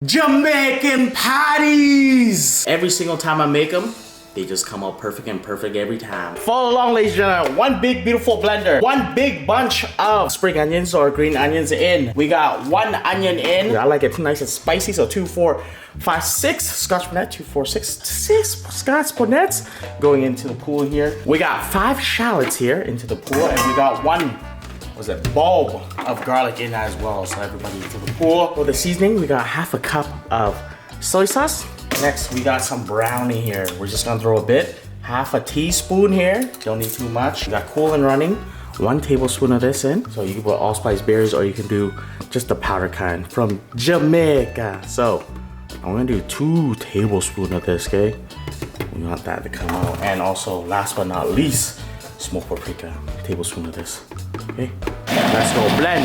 Jamaican patties! Every single time I make them, they just come out perfect every time. Follow along, ladies and gentlemen. One big beautiful blender. One big bunch of spring onions or green onions in. We got one onion in. I like it nice and spicy, so 2, 4, 5, 6 Scotch bonnet. 2, 4, 6 Scotch bonnets going into the pool here. We got 5 shallots here into the pool, and we got one bulb of garlic in that as well, so everybody into the pool. For the seasoning, we got half a cup of soy sauce. Next, we got some brownie here. We're just gonna throw a bit. Half a teaspoon here. Don't need too much. We got Cool and Running. 1 tablespoon of this in. So you can put allspice berries or you can do just the powder kind from Jamaica. So I'm gonna do 2 tablespoons of this, okay? We want that to come out. And also, last but not least, smoked paprika. A tablespoon of this. Okay, let's go blend.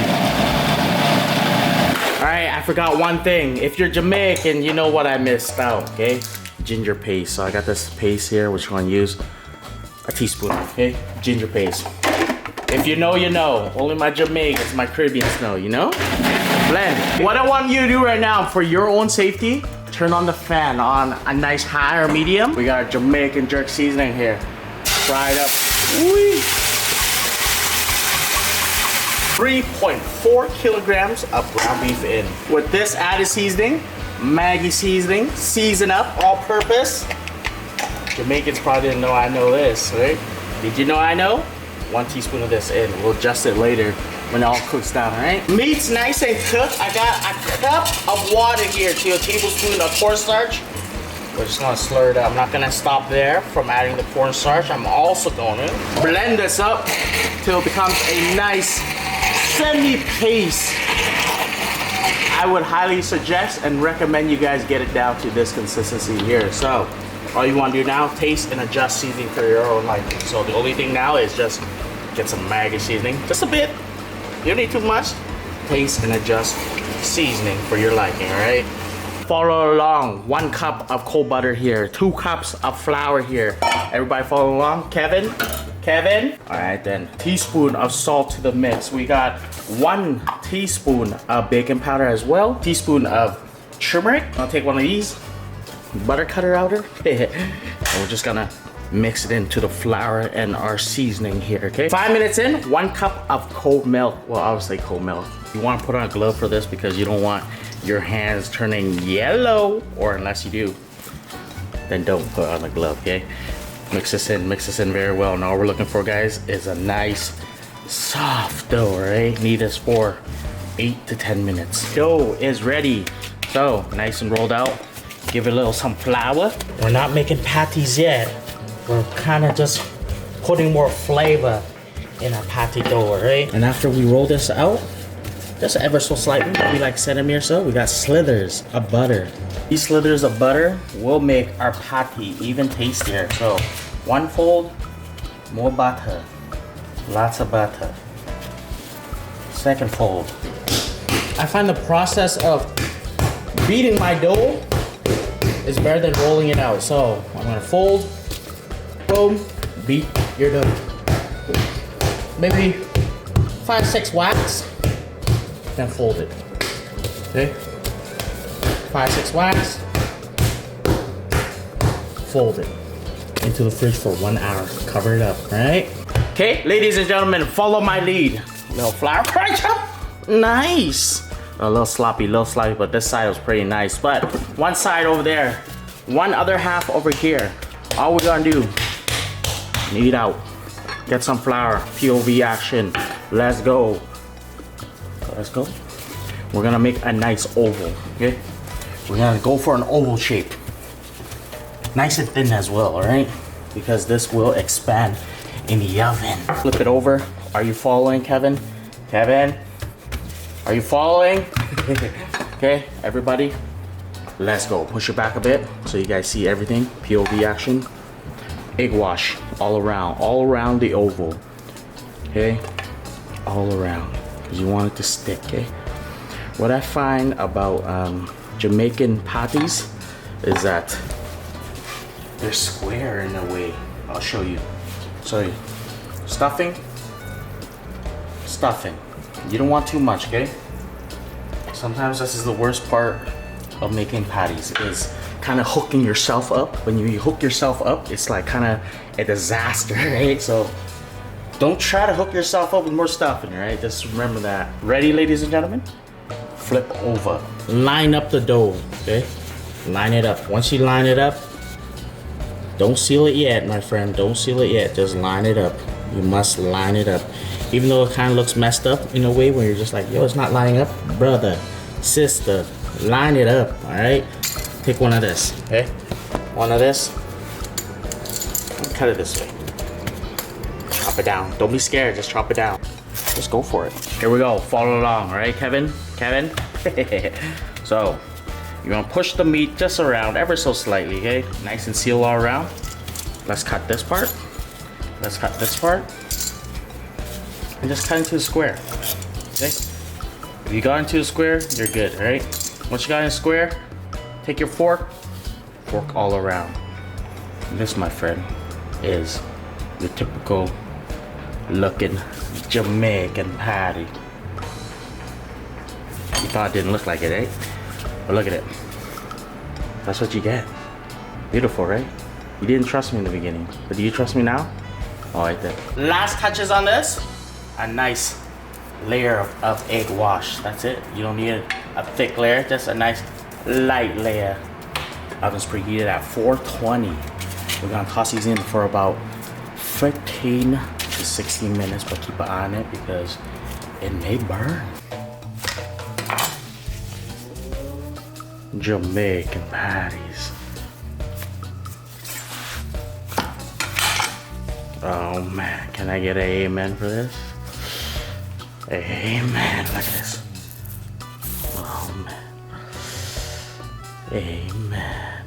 All right, I forgot one thing. If you're Jamaican, you know what I missed out, okay? Ginger paste. So I got this paste here, which I'm gonna use a teaspoon, okay? Ginger paste. If you know, you know. Only my Jamaicans, my Caribbeans know, you know? Blend. What I want you to do right now, for your own safety, turn on the fan on a nice high or medium. We got our Jamaican jerk seasoning here. Fry it up. Whee! 3.4 kilograms of ground beef in. With this added seasoning, Maggi seasoning, season up, all purpose. Jamaicans probably didn't know I know this, right? Did you know I know? 1 teaspoon of this in. We'll adjust it later when it all cooks down, right? Meat's nice and cooked. I got a cup of water here to a tablespoon of cornstarch. We're just gonna slur it up. I'm not gonna stop there from adding the cornstarch. I'm also gonna blend this up till it becomes a nice semi-paste. I would highly suggest and recommend you guys get it down to this consistency here. So all you want to do now, taste and adjust seasoning for your own liking. So the only thing now is just get some Maggi seasoning, just a bit. You don't need too much. Taste and adjust seasoning for your liking, all right? Follow along. 1 cup of cold butter here, 2 cups of flour here. Everybody follow along. Kevin? All right then. Teaspoon of salt to the mix. We got 1 teaspoon of baking powder as well. Teaspoon of turmeric. I'll take one of these butter cutter outer. And we're just gonna mix it into the flour and our seasoning here, okay? 5 minutes in, 1 cup of cold milk. Well, obviously cold milk. You want to put on a glove for this because you don't want your hands turning yellow, or unless you do, then don't put on a glove, okay? Mix this in very well. And all we're looking for, guys, is a nice soft dough, right? Need this for 8 to 10 minutes. Dough is ready. So nice and rolled out. Give it a little some flour. We're not making patties yet. We're kind of just putting more flavor in our patty dough, right? And after we roll this out, just ever so slightly, maybe like centimeter or so, we got slithers of butter. These slithers of butter will make our patty even tastier. So 1 fold, more butter, lots of butter. 2nd fold. I find the process of beating my dough is better than rolling it out. So I'm gonna fold, boom, beat your dough. Maybe 5, 6 whacks, then fold it. Okay? 5, 6 whacks, fold it into the fridge for 1 hour. Cover it up, right? Okay, ladies and gentlemen, follow my lead. Little flour crunch up. Nice. A little sloppy, but this side was pretty nice. But one side over there, one other half over here. All we're gonna do, knead out. Get some flour, POV action. Let's go. Let's go. We're gonna make a nice oval, okay? We're gonna go for an oval shape. Nice and thin as well, all right? Because this will expand in the oven. Flip it over. Are you following, Kevin? Kevin? Are you following? Okay, everybody, let's go. Push it back a bit so you guys see everything. POV action. Egg wash all around the oval. Okay, all around, because you want it to stick, okay? What I find about Jamaican patties is that they're square in a way. I'll show you. So stuffing. You don't want too much, okay? Sometimes this is the worst part of making patties is kind of hooking yourself up. When you hook yourself up, it's like kind of a disaster, right? So don't try to hook yourself up with more stuffing, right? Just remember that. Ready, ladies and gentlemen? Flip over. Line up the dough, okay? Line it up. Once you line it up, don't seal it yet, my friend. Don't seal it yet. Just line it up. You must line it up. Even though it kind of looks messed up in a way where you're just like, yo, it's not lining up. Brother, sister, line it up, all right? Take one of this, okay? One of this. Cut it this way. Chop it down. Don't be scared. Just chop it down. Just go for it. Here we go. Follow along, all right, Kevin? Kevin? So, you're gonna push the meat just around ever so slightly, okay? Nice and seal all around. Let's cut this part. Let's cut this part. And just cut into a square, okay? If you got into a square, you're good, all right? Once you got in a square, take your fork, fork all around. And this, my friend, is the typical looking Jamaican patty. You thought it didn't look like it, eh? But look at it. That's what you get. Beautiful, right? You didn't trust me in the beginning, but do you trust me now? All right then. Last touches on this, a nice layer of egg wash. That's it. You don't need a thick layer, just a nice light layer. Oven's preheated at 420. We're gonna toss these in for about 15 to 16 minutes, but keep an eye on it because it may burn. Jamaican patties. Oh man, can I get an amen for this? Amen, look at this. Oh man. Amen.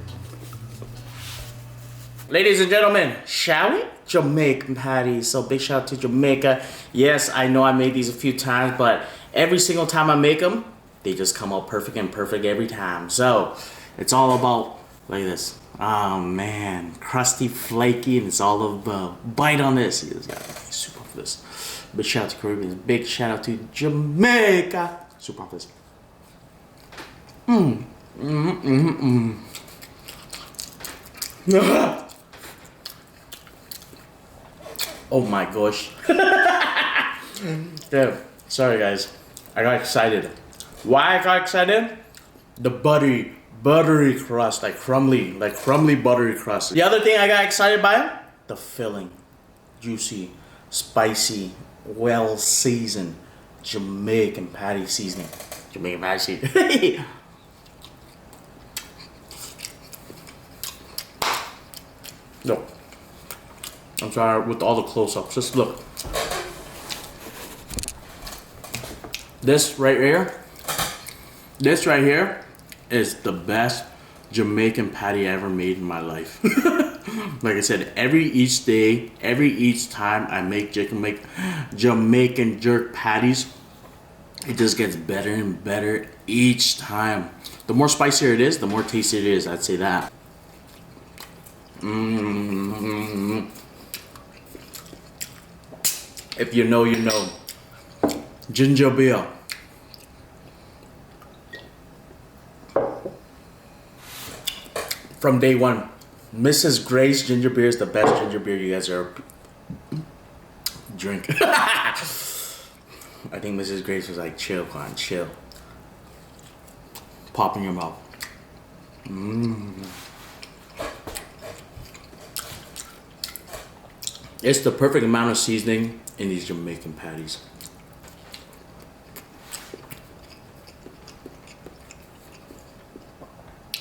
Ladies and gentlemen, shall we? Jamaican patties. So big shout out to Jamaica. Yes, I know I made these a few times, but every single time I make them, they just come out perfect and perfect every time. So it's all about, look at this. Oh man, crusty, flaky, and it's all about bite on this. You just got super for this. Big shout out to Caribbeans. Big shout out to Jamaica. Super for this. Oh my gosh. Yeah, sorry guys. I got excited. Why I got excited? The buttery crust, like crumbly buttery crust. The other thing I got excited by, the filling. Juicy, spicy, well seasoned Jamaican patty seasoning. Jamaican patty seasoning. No. I'm sorry with all the close-ups. Just look. This right here is the best Jamaican patty I ever made in my life. Like I said, each time I make Jamaican jerk patties, it just gets better and better each time. The more spicier it is, the more tastier it is. I'd say that. If you know, you know. Ginger beer. From day one, Mrs. Grace ginger beer is the best ginger beer you guys ever drink. I think Mrs. Grace was like, chill, Quang, chill. Pop in your mouth. It's the perfect amount of seasoning in these Jamaican patties.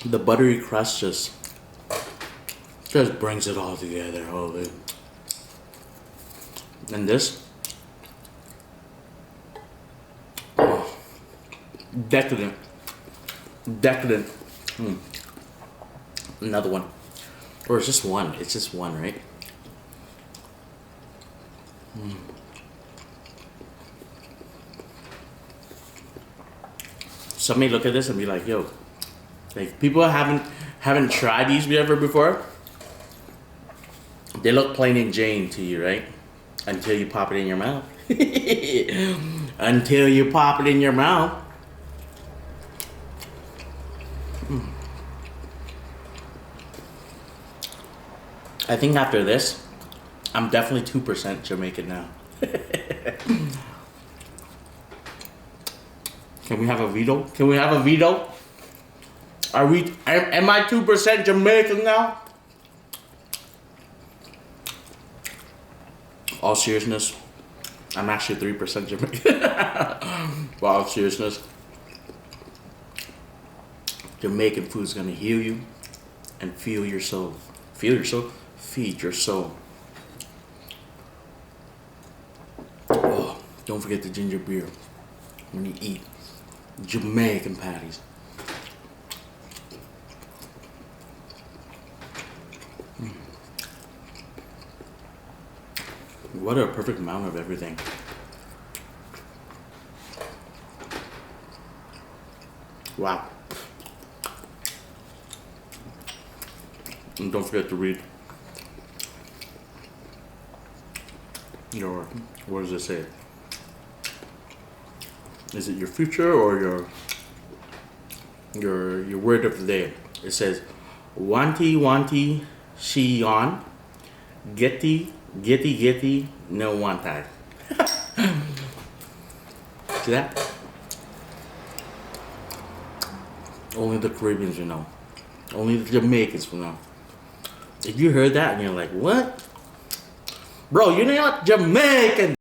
The buttery crust just brings it all together. Holy. And this, oh, decadent. Another one, or it's just one. It's just one, right? Some may look at this and be like, yo, like people haven't tried these ever before. They look plain and Jane to you, right? Until you pop it in your mouth. Until you pop it in your mouth. I think after this, I'm definitely 2% Jamaican now. Can we have a veto? Can we have a veto? Am I 2% Jamaican now? All seriousness, I'm actually 3% Jamaican. But all seriousness, Jamaican food is gonna heal you and feel your soul. Feel your soul? Feed your soul. Oh, don't forget the ginger beer when you eat Jamaican patties. What a perfect amount of everything. Wow. And don't forget to read your, what does it say? Is it your future or your word of the day? It says, wanti wanti shi on, getty getty getty no wantai. See that? Only the Caribbeans will know. Only the Jamaicans will know. If you heard that and you're like, what? Bro, you're not Jamaican!